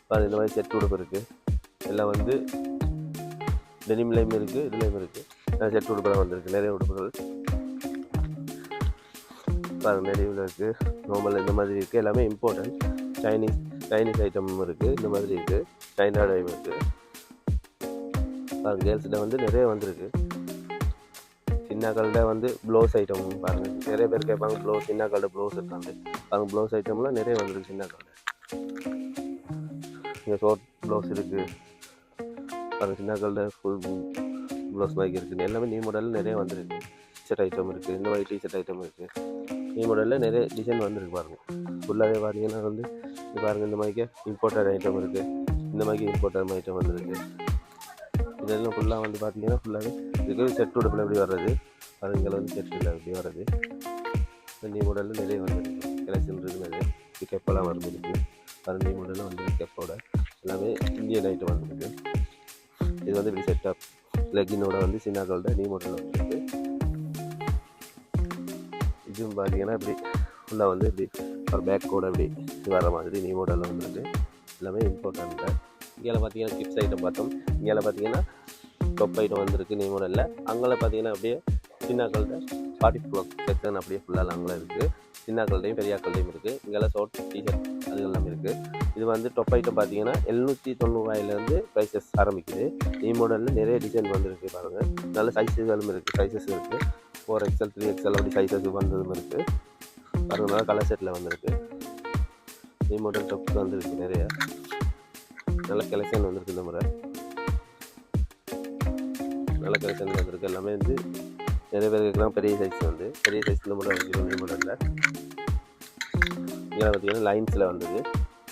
பாருங்கள் இந்த மாதிரி செட் உடுப்பு இருக்குது. எல்லாம் வந்து டெனிம்லேயும் இருக்குது, இதுலேயும் இருக்குது. செட் உடுப்பெல்லாம் வந்துருக்கு, நிறைய உடுப்புகள். பாருங்கள் நிறைய இருக்குது, நார்மல் இந்த மாதிரி இருக்குது. எல்லாமே இம்பார்ட்டன்ட். சைனீஸ் ஐட்டமும் இருக்குது, இந்த மாதிரி இருக்குது. சைனா டைம் இருக்குது. பாருங்கள் கேர்ள்ஸ்கிட்ட வந்து நிறைய வந்திருக்கு. சின்ன கலரில் வந்து ப்ளவுஸ் ஐட்டமும் பாருங்கள் நிறைய பேர் கேட்பாங்க. ப்ளவுஸ் சின்ன கலர் ப்ளவுஸ் இருக்காங்க. பாருங்கள் ப்ளவுஸ் ஐட்டம்லாம் நிறைய வந்துருக்கு சின்ன கலர். இங்கே ஷார்ட் ப்ளவுஸ் இருக்குது. பாருங்கள் சின்ன கலர் ஃபுல் ப்ளவுஸ் மாதிரி இருக்குது. எல்லாமே நியூ மாடலில் நிறைய வந்துருக்கு. டிஷர்ட் ஐட்டம் இருக்குது, இந்த மாதிரி டிஷர்ட் ஐட்டம் இருக்குது. நியூ மாடலில் நிறைய டிசைன் வந்துருக்கு. பாருங்கள் ஃபுல்லாகவே பார்த்தீங்கன்னா வந்து இது பாருங்கள் இந்த மாதிரி இம்போர்ட்டட் ஐட்டம் இருக்குது. இந்த மாதிரி இம்போர்ட்டட் ஐட்டம் வந்துருக்கு. இதெல்லாம் ஃபுல்லாக வந்து பார்த்தீங்கன்னா ஃபுல்லாகவே இதுக்கு செட் உடுப்பில் எப்படி வர்றது. பாருங்கள் வந்து செட்டில் எப்படி வர்றது. நியூ மாடலில் நிறைய வந்துருக்கு. கலெக்ஷன் இருக்குது நிறைய. இது கெப்பெல்லாம் வந்துருக்கு. பாருங்கள் நியூ மாடலில் வந்துருக்கு. கெப்போட எல்லாமே இந்தியன் ஐட்டம் வந்துருக்கு. இது வந்து இப்படி செட்டப் லெக்கினோட வந்து சின்ன கலர் நியூ மாடலில் வந்துருக்கு. இதுவும் பார்த்தீங்கன்னா இப்படி ஃபுல்லாக வந்து இப்படி ஒரு பேக் கூட இப்படி வர மாதிரி நியூ மாடலில் வந்துருக்கு. எல்லாமே இம்பார்ட்டண்ட்டு. இங்கே பார்த்தீங்கன்னா கிட்ஸ் ஐட்டம் பார்த்தோம். இங்கே பார்த்தீங்கன்னா டாப் ஐட்டம் வந்துருக்கு நியூ மாடலில். அங்கே பார்த்தீங்கன்னா அப்படியே சின்னாக்கள்கிட்ட பார்ட்டி ஃப்ளாக் செக்ஷன் அப்படியே ஃபுல்லாக லாங்கில் இருக்குது. சின்னாக்கள்டையும் பெரியாக்கள்டையும் இருக்குது. இங்கெல்லாம் ஷார்ட் டிஷர்ட் அது எல்லாமே இருக்குது. இது வந்து டாப் ஐட்டம் பார்த்தீங்கன்னா 790 ப்ரைஸஸ் ஆரம்பிக்குது. இந்த மாடலில் நிறைய டிசைன் வந்துருக்கு பாருங்கள். நல்ல சைஸுகளும் இருக்குது, சைஸஸ் இருக்குது. 4XL 3XL அப்படி சைஸஸ் வந்ததும் இருக்குது பாருங்கள். நல்லா கலர் செட்டில் வந்துருக்கு. இந்த மாடல் டாப் வந்துருக்கு, நிறைய நல்ல கலெக்ஷன் வந்துருக்கு. இந்த முறை நல்ல கலெக்ஷன் வந்துருக்கு. எல்லாமே வந்து நிறைய பேருக்குலாம் பெரிய சைஸ் வந்து பெரிய சைஸ் இந்த முறை வந்துருக்கு. இந்த மாடலில் இங்கே பார்த்தீங்கன்னா லைன்ஸில் வந்தது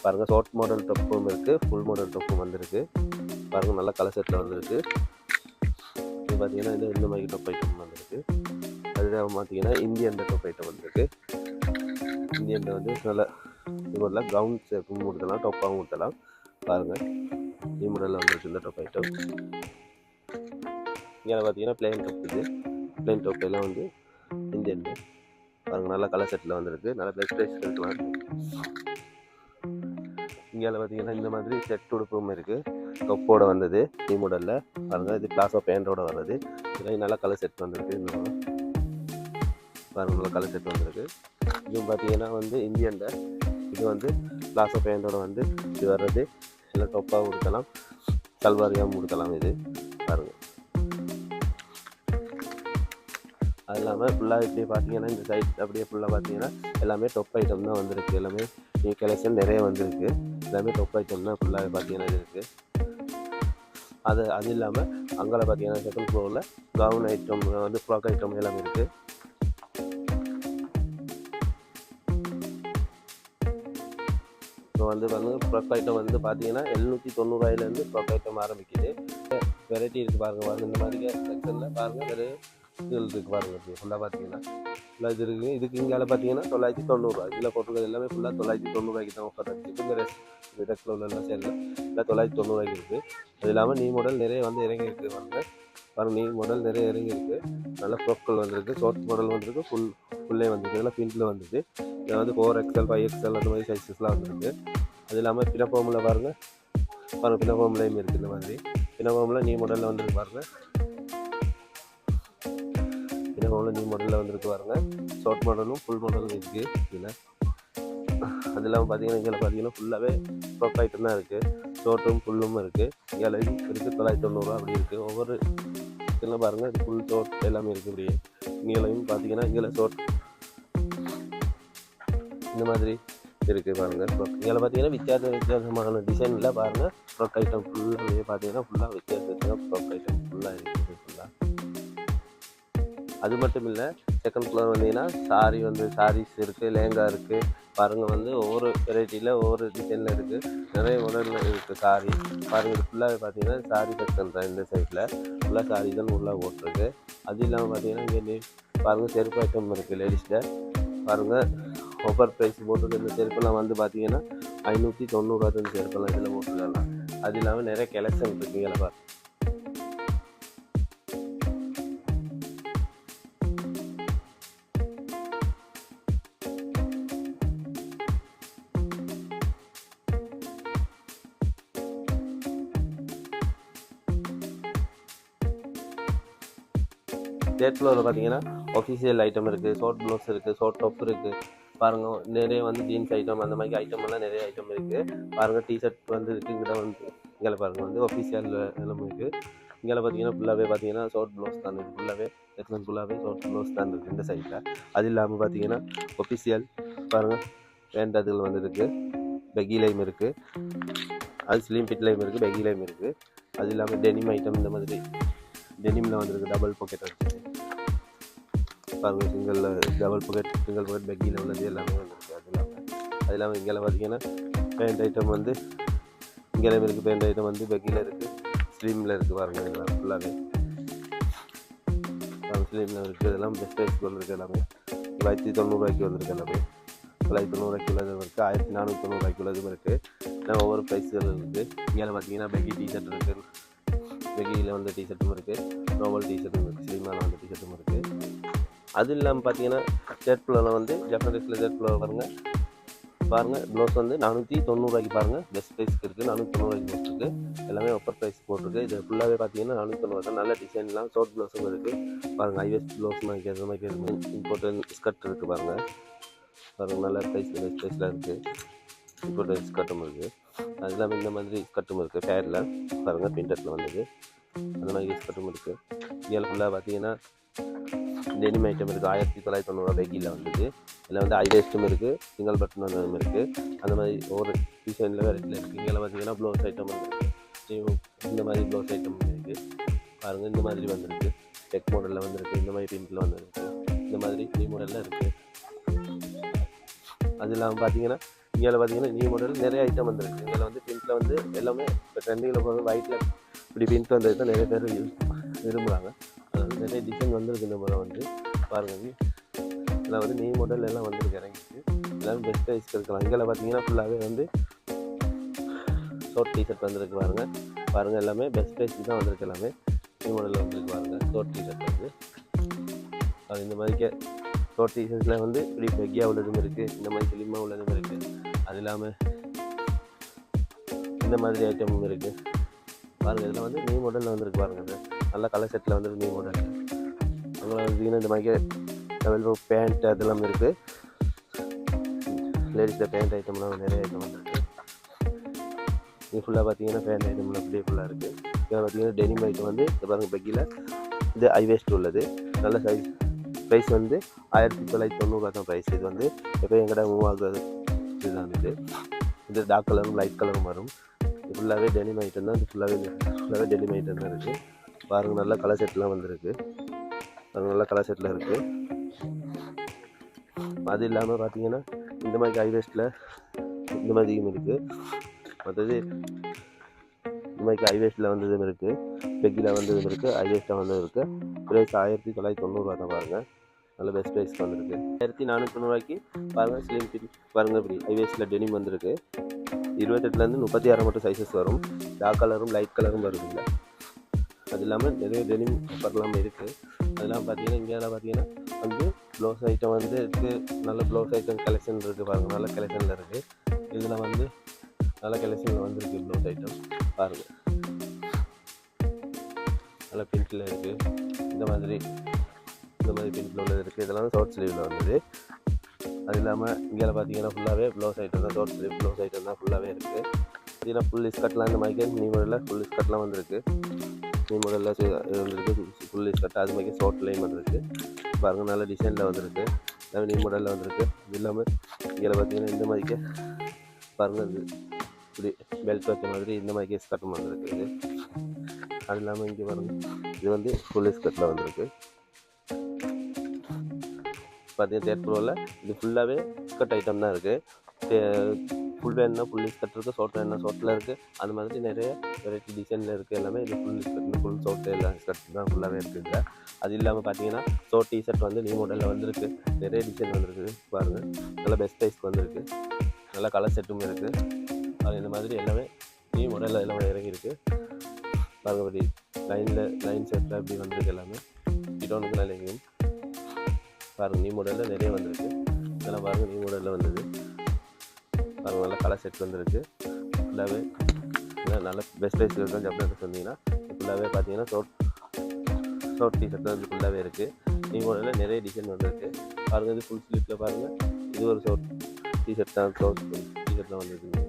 பாருங்கள். ஷார்ட் மாடல் டாப்பும் இருக்குது, ஃபுல் மாடல் டாப்பும் வந்திருக்கு பாருங்கள். நல்ல கலர் செட்டில் வந்திருக்கு. இது பார்த்தீங்கன்னா இந்த மாதிரி டாப் ஐட்டம் வந்திருக்கு. அதுதான் பார்த்தீங்கன்னா இந்தியன் டாப் ஐட்டம் வந்திருக்கு. இந்தியன் வந்து நல்ல இது கவுன் ஷேப்பும் கொடுத்தலாம், டாப்பாகவும் கொடுத்தலாம் பாருங்கள். இந்த மாடலில் வந்துருக்கு இந்த டாப் ஐட்டம். இங்கே பார்த்தீங்கன்னா பிளேன் டாப். இது பிளேன் டாப் எல்லாம் வந்து இந்தியன் பாருங்கள். நல்ல கலர் செட்டில் வந்திருக்கு. நல்ல பெஸ்ட் ப்ரைஸ் இருக்கலாம். இங்கே பார்த்தீங்கன்னா இந்த மாதிரி செட் உடுப்பும் இருக்குது. தொப்போடு வந்தது இந்த மாடலில் பாருங்கள். இது பிளாசோ பேண்டோடு வர்றது. இதெல்லாம் நல்ல கலர் செட் வந்திருக்கு. இன்னும் பாருங்கள் நல்ல கலர் செட் வந்திருக்கு. இதுவும் பார்த்தீங்கன்னா வந்து இந்தியன்ட இது வந்து பிளாசோ பேண்டோட வந்து இது வர்றது. எல்லாம் டொப்பாக கொடுக்கலாம், சல்வாரியாகவும் கொடுக்கலாம். இது பாருங்கள். அது இல்லாமல் ஃபுல்லாக இப்படி பார்த்தீங்கன்னா இந்த சைட் அப்படியே ஃபுல்லாக பார்த்தீங்கன்னா எல்லாமே டொப் ஐட்டம் தான் வந்திருக்கு. எல்லாமே நியூ கலெக்ஷன் நிறைய வந்திருக்கு. எல்லாமே டொப் ஐட்டம் தான் ஃபுல்லாக பார்த்தீங்கன்னா இது இருக்குது. அது இல்லாமல் அங்கே பார்த்தீங்கன்னா செகண்ட் ஃப்ளோரில் கவுன் ஐட்டம் வந்து ஃப்ராக் ஐட்டம் எல்லாமே இருக்குது. இப்போ வந்து ஃப்ராக் ஐட்டம் வந்து பார்த்தீங்கன்னா 790 ஃப்ராக் ஐட்டம் ஆரம்பிக்குது. வெரைட்டி இருக்குது பாருங்கள். இந்த மாதிரி செக்ஷனில் பாருங்கள் வேறு இதுகள் இருக்குது பாருங்கள். இப்படி ஃபுல்லாக பார்த்தீங்கன்னா ஃபுல்லாக இது இருக்குது. இதுக்கு இங்கே பார்த்தீங்கன்னா 990. இதில் போட்டிருக்கிறது எல்லாமே ஃபுல்லாக 990 தான் ஆஃபர் இருக்குது. இந்த ரெஸ்ட் எல்லாம் சேரில் எல்லாம் 990 இருக்குது. அது இல்லாமல் நீ மாடல் நிறைய வந்து இறங்கி இருக்குது பாருங்கள். நீ மாடல் நிறைய இறங்கி இருக்குது. நல்ல ஃப்ராக்கள் வந்துருக்கு. ஷார்ட் மாடல் வந்துருக்கு. ஃபுல்லே வந்துருக்கு. இதெல்லாம் பின்ட்டில் வந்துருக்கு. இதில் வந்து 4XL 5XL அந்த மாதிரி சைஸஸ்லாம் வந்துருக்கு. அது இல்லாமல் பினஃபார்மில் பாருங்கள். பினஃபார்ம்லேயும் இருக்குது. இந்த மாதிரி பினஃபார்மில் நீ மாடலில் வந்துருக்கு பாருங்கள். பினஃபார்மில் நீ மாடலில் வந்துருக்கு பாருங்கள். ஷார்ட் மாடலும் ஃபுல் மாடலும் இருக்குது இதில். அது இல்லாமல் பார்த்தீங்கன்னா இங்கே பார்த்தீங்கன்னா ஃபுல்லாகவே ஃப்ராக் ஐட்டம் தான் இருக்குது. ஷார்ட்டும் ஃபுல்லும் இருக்குது. இங்கே இருக்குது 990 அப்படி இருக்குது. ஒவ்வொரு இதெல்லாம் பாருங்கள். இது ஃபுல் ஷார்ட் எல்லாமே இருக்குது. இப்படியே இங்கேயும் பார்த்தீங்கன்னா இங்கே ஷார்ட் இந்த மாதிரி இருக்குது பாருங்கள். இதில் பார்த்தீங்கன்னா வித்தியாசமான டிசைனில் பாருங்கள். ஃப்ராக் ஐட்டம் ஃபுல்லாக பார்த்தீங்கன்னா ஃபுல்லாக வித்தியாசமாக ஃப்ராக் ஐட்டம் ஃபுல்லாக இருக்குது ஃபுல்லாக. அது மட்டும் இல்லை, செகண்ட் ஃப்ளோர் வந்தீங்கன்னா சாரீஸ் இருக்குது, லேங்கா இருக்குது பாருங்கள். வந்து ஒவ்வொரு வெரைட்டியில் ஒவ்வொரு டிசைனில் இருக்குது. நிறைய மாடலில் இருக்குது சாரி பாருங்கள். இது ஃபுல்லாக பார்த்தீங்கன்னா சாரி செக்ஷன் தான். இந்த சைடில் ஃபுல்லாக சாரி தான் உள்ளே போட்டிருக்கு. அது இல்லாமல் பார்த்தீங்கன்னா இங்கே பாருங்கள் செருப்பு ஐட்டம் இருக்குது லேடிஸில் பாருங்கள். ஆஃபர் ப்ரைஸ் போட்டுருக்கு. இந்த செருப்பெல்லாம் வந்து பார்த்தீங்கன்னா 590 செருப்பெல்லாம் இதில் போட்டுருக்கலாம். அது இல்லாமல் நிறைய கலெக்ஷன் இருக்குது. இங்கே பாருங்கள். தேர்ட் ஃப்ளோரில் பார்த்தீங்கன்னா ஒஃபிஷியல் ஐட்டம் இருக்குது. ஷார்ட் ப்ளவுஸ் இருக்குது, ஷார்ட் டாப் இருக்குது பாருங்கள். நிறைய வந்து ஜீன்ஸ் ஐட்டம் அந்த மாதிரி ஐட்டமெல்லாம் நிறைய ஐட்டம் இருக்குது பாருங்கள். டிஷர்ட் வந்து இருக்குது. இங்கே பாருங்கள் வந்து ஒஃபிஷியல் எல்லாமே இருக்குது. இங்கே பார்த்தீங்கன்னா ஃபுல்லாகவே பார்த்தீங்கன்னா ஷார்ட் ப்ளவுஸ் தான் இருக்குது. ஃபுல்லாகவே செக்ஷன் ஃபுல்லாகவே ஷார்ட் ப்ளவுஸ் தான் இருக்குது இந்த சைடில். அது இல்லாமல் பார்த்தீங்கன்னா ஒஃபிஷியல் பாருங்கள் பேண்ட் அதுகள் வந்து இருக்குது. பெக்கிலையும் இருக்குது. அது ஸ்லிம் ஃபிட்லையும் இருக்குது, பெக்கிலையும் இருக்குது. அது இல்லாமல் டெனிம் ஐட்டம் இந்த மாதிரி டெனிமில் வந்துருக்கு. டபுள் பாக்கெட் இருக்குது பாருங்கள். டபுள் பாக்கெட் பெக்கியில் உள்ளது எல்லாமே வந்துருக்கு. அது இல்லாமல் இங்கே பார்த்தீங்கன்னா பேண்ட் ஐட்டம் வந்து இங்கேயும் இருக்குது. பேண்ட் ஐட்டம் வந்து பெக்கியில் இருக்குது, ஸ்லிமில் இருக்குது பாருங்கள். இதெல்லாம் ஃபுல்லாகவே ஸ்லிமில் இருக்குது. இதெல்லாம் பெஸ்ட் ப்ரைஸ்க்கு வந்துருக்கு. எல்லாமே 990 வந்துருக்கு. எல்லாமே 990 உள்ளதும் இருக்குது, 1490 உள்ளதும் இருக்குது. எல்லாம் ஒவ்வொரு ப்ரைஸுகள் இருக்குது. இங்கே பார்த்தீங்கன்னா பெக்கி டிஷர்ட் இருக்குது. பெக்கியில் வந்து டிஷர்ட்டும் இருக்குது, நார்மல் டிஷர்ட்டும் இருக்குது, ஸ்லிமான வந்து டிஷர்ட்டும் இருக்குது. அது இல்லாமல் பார்த்தீங்கன்னா தேர்ட் ஃப்ளோரில் வந்து ஜப்பானீஸில் தேர்ட் ஃப்ளோர் பாருங்கள். பாருங்கள் ப்ளவுஸ் வந்து 490 பாருங்கள், பெஸ்ட் ப்ரைஸ்க்கு இருக்குது. 490 போட்டிருக்கு. எல்லாமே ஆஃபர் ப்ரைஸ் போட்டிருக்கு. இது ஃபுல்லாகவே பார்த்தீங்கன்னா 490 தான். நல்ல டிசைன்லாம் ஷார்ட் ப்ளவுஸும் இருக்குது. பாருங்கள் ஹைவேஸ்ட் ப்ளவுஸ் மாதிரி ஏற்ற மாதிரி இம்போர்ட் ஸ்கர்ட் இருக்குது பாருங்கள். பாருங்கள் நல்ல பெஸ்ட் ப்ரைஸில் இருக்குது. இம்போர்ட் ஸ்கர்ட்டும் இருக்குது. அது இல்லாமல் இந்த மாதிரி ஸ்கர்ட்டும் இருக்குது. ஃபேரில் பாருங்கள் பிரிண்டட்டில் வந்தது அந்த மாதிரி ஸ்கர்ட்டும் இருக்குது. இதில் ஃபுல்லாக பார்த்தீங்கன்னா டெனிம் ஐட்டம் இருக்குது. 1990 பேக்கியில் வந்தது. இதில் வந்து ஹைவேஸ்ட்டும் இருக்குது, சிங்கிள் பட்டன் ஒன்றும் இருக்குது. அந்த மாதிரி ஒவ்வொரு டிசைனில் வெரைட்டியில் இருக்குது. இங்கே பார்த்தீங்கன்னா ப்ளவுஸ் ஐட்டம் வந்துருக்கு. இந்த மாதிரி ப்ளவுஸ் ஐட்டம் இருக்குது பாருங்கள். இந்த மாதிரி வந்திருக்கு. டெக் மாடலில் வந்திருக்கு. இந்த மாதிரி பிரிண்டில் வந்திருக்கு. இந்த மாதிரி நியூ மாடலில் இருக்குது. அது இல்லாமல் பார்த்தீங்கன்னா இங்கே பார்த்தீங்கன்னா நியூ மாடல் நிறைய ஐட்டம் வந்திருக்கு. இதில் வந்து பிரிண்டில் வந்து எல்லாமே இப்போ ட்ரெண்டிங்கில் போகிறது ஒயிட்டில் இப்படி பிரிண்ட் வந்தது தான் நிறைய பேர் விரும்புகிறாங்க. அதாவது நிறைய டிசைன் வந்திருக்கு. இந்த முறை வந்து பாருங்கள் இதில் வந்து நியூ மாடல் எல்லாம் வந்திருக்கு இறங்கிட்டு. எல்லாமே பெஸ்ட் ப்ரைஸ்க்கு இருக்கலாம். இங்கே பார்த்தீங்கன்னா ஃபுல்லாகவே வந்து ஷார்ட் டிஷர்ட் வந்திருக்கு பாருங்கள். பாருங்கள் எல்லாமே பெஸ்ட் ப்ரைஸ்க்கு தான் வந்திருக்கு. எல்லாமே நியூ மாடலில் வந்திருக்கு பாருங்கள். ஷார்ட் டிஷர்ட் வந்து அது இந்த மாதிரி ஷார்ட் டிஷர்ட்டில் வந்து இப்படி பெக்கியாக உள்ளதும் இருக்குது, இந்த மாதிரி ஸ்லிம்மாக உள்ளதும் இருக்குது. அது இல்லாமல் இந்த மாதிரி ஐட்டமும் இருக்குது பாருங்கள். இதில் வந்து நியூ மாடலில் வந்துருக்கு பாருங்கள். நல்ல கலர் செட்டில் வந்து நியூ மாடல். அங்கே பார்த்தீங்கன்னா இந்த மாதிரி டபுள் பேண்ட் அதெல்லாம் இருக்குது. லேடிஸில் பேண்ட் ஐட்டம்லாம் நிறைய ஐட்டம் வந்துருக்கு. இது ஃபுல்லாக பார்த்தீங்கன்னா பேண்ட் ஐட்டம்லாம் அப்படியே ஃபுல்லாக இருக்குது. இதில் பார்த்தீங்கன்னா டெனிம் ஐட்டம் வந்து இது பாருங்கள் பெக்கியில் இது ஹைவேஸ்ட் உள்ளது. நல்ல சைஸ். ப்ரைஸ் வந்து 1990 தான் ப்ரைஸ். இது வந்து எப்போ எங்கள்கிட்ட மூவ் ஆகுறது இதுதான் வந்துட்டு. இது டார்க் கலரும் லைட் கலரும் வரும். இது ஃபுல்லாகவே டெனிம் ஐட்டம் தான். இது ஃபுல்லாகவே டெனிம் ஐட்டம் தான் இருக்குது பாருங்கள். நல்ல கலர் செட்லாம் வந்திருக்கு. நல்ல கலர் செட்டில் இருக்குது. அது இல்லாமல் பார்த்தீங்கன்னா இந்த மாதிரி ஹைவேஸ்ட்டில் இந்த மாதிரியும் இருக்குது. மற்றது இந்த மாதிரி ஹைவேஸ்ட்டில் வந்ததும் இருக்குது, பெக்கியில் வந்ததும் இருக்குது, ஹைவேஸ்ட்டாக வந்ததும் இருக்குது. ப்ரைஸ் 1990 தான் பாருங்கள். நல்ல பெஸ்ட் ப்ரைஸ்க்கு வந்திருக்கு. 1490 பாருங்கள். ஸ்லிம் ஃபிட் பாருங்கள். இப்படி ஹைவேஸ்ட்டில் டெனிம் வந்திருக்கு. 28லேருந்து 36 மட்டும் சைஸஸ் வரும். டார்க் கலரும் லைட் கலரும் வருது இல்லை. அது இல்லாமல் நிறைய டெனிம் ஆஃபர்லாம் இருக்குது. அதெல்லாம் பார்த்தீங்கன்னா இங்கேலாம் பார்த்தீங்கன்னா வந்து ப்ளவுஸ் ஐட்டம் வந்து இருக்குது. நல்ல ப்ளவுஸ் ஐட்டம் கலெக்ஷன் இருக்குது பாருங்கள். நல்ல கலெக்ஷனில் இருக்குது. இதில் வந்து நல்ல கலெக்ஷனில் வந்துருக்கு ப்ளவுஸ் ஐட்டம் பாருங்கள். நல்ல பிரிண்டில் இருக்குது. இந்த மாதிரி பிரிண்டில் உள்ளது இருக்குது. இதெல்லாம் ஷார்ட் ஸ்லீவில் வந்தது. அது இல்லாமல் இங்கே பார்த்தீங்கன்னா ஃபுல்லாகவே ப்ளவுஸ் ஐட்டம் தான். ஷார்ட் ஸ்லீவ் ப்ளவுஸ் ஐட்டம் தான் ஃபுல்லாகவே இருக்குது. பார்த்தீங்கன்னா ஃபுல் ஸ்கர்ட்லாம் இந்த மாதிரி நியூ மாடலில் ஃபுல் ஸ்கர்ட்லாம் வந்திருக்கு. நியூ மாடலில் வந்துருக்கு ஃபுல் ஸ்கர்ட். அது மாதிரி ஷார்ட்லேயும் வந்துருக்கு பாருங்கள். நல்ல டிசைனில் வந்திருக்கு. எல்லாமே நியூ மாடலில் வந்திருக்கு. இது இல்லாமல் இங்கே பார்த்தீங்கன்னா இந்த மாதிரிக்கு பாருங்கள். இது இப்படி பெல்ட் வச்ச மாதிரி இந்த மாதிரி ஸ்கர்ட்டும் வந்திருக்கு. இது அது இல்லாமல் இங்கே பாருங்கள். இது வந்து ஃபுல் ஸ்கர்ட்டில் வந்திருக்கு. பார்த்தீங்கன்னா தேர்ட் ப்ரோவில் இது ஃபுல்லாகவே ஸ்கர்ட் ஐட்டம் தான் இருக்குது. ஃபுல் வேணுன்னா ஃபுல் ஸ்கர்ட் இருக்குது, ஷார்ட் வேணுன்னா ஷார்ட்டில் இருக்குது. அந்த மாதிரி நிறைய வெரைட்டி டிசைனில் இருக்குது. எல்லாமே இது ஃபுல் ஸ்கர்ட் ஃபுல் ஷார்ட் எல்லாம் ஸ்கர்ட் தான் ஃபுல்லாகவே இருக்குது. அது இல்லாமல் பார்த்தீங்கன்னா ஷார்ட் டிஷர்ட் வந்து நியூ மாடலில் வந்திருக்கு. நிறைய டிசைன் வந்திருக்கு பாருங்கள். நல்லா பெஸ்ட் ப்ரைஸ்க்கு வந்திருக்கு. நல்லா கலர் செட்டும் இருக்குது. அது இந்த மாதிரி எல்லாமே நியூ மாடலில் எல்லாமே இறங்கியிருக்கு பாருங்கள். இப்படி லைன் செட்டில் இப்படி வந்திருக்கு. எல்லாமே டிடோனுக்கு நிலைக்கும் பாருங்கள். நியூ மாடலில் நிறைய வந்திருக்கு. இதெல்லாம் பாருங்கள் நியூ மாடலில் வந்தது பாருங்கள். நல்லா கலர் செட் வந்திருக்கு. ஃபுல்லாகவே நல்ல பெஸ்ட் ப்ரைஸ் இருக்குது. அப்படின்னு சொன்னீங்கன்னா ஃபுல்லாகவே பார்த்தீங்கன்னா ஷார்ட் டிஷர்ட் வந்து ஃபுல்லாகவே இருக்குது. நியூ மாடலில் நிறைய டிசைன் வந்திருக்கு பாருங்கள். இது ஃபுல் ஸ்லீப்பில் பாருங்கள். இது ஒரு ஷார்ட் டிஷர்ட் தான். ஷார்ட் டிஷர்ட் தான் வந்திருக்கு.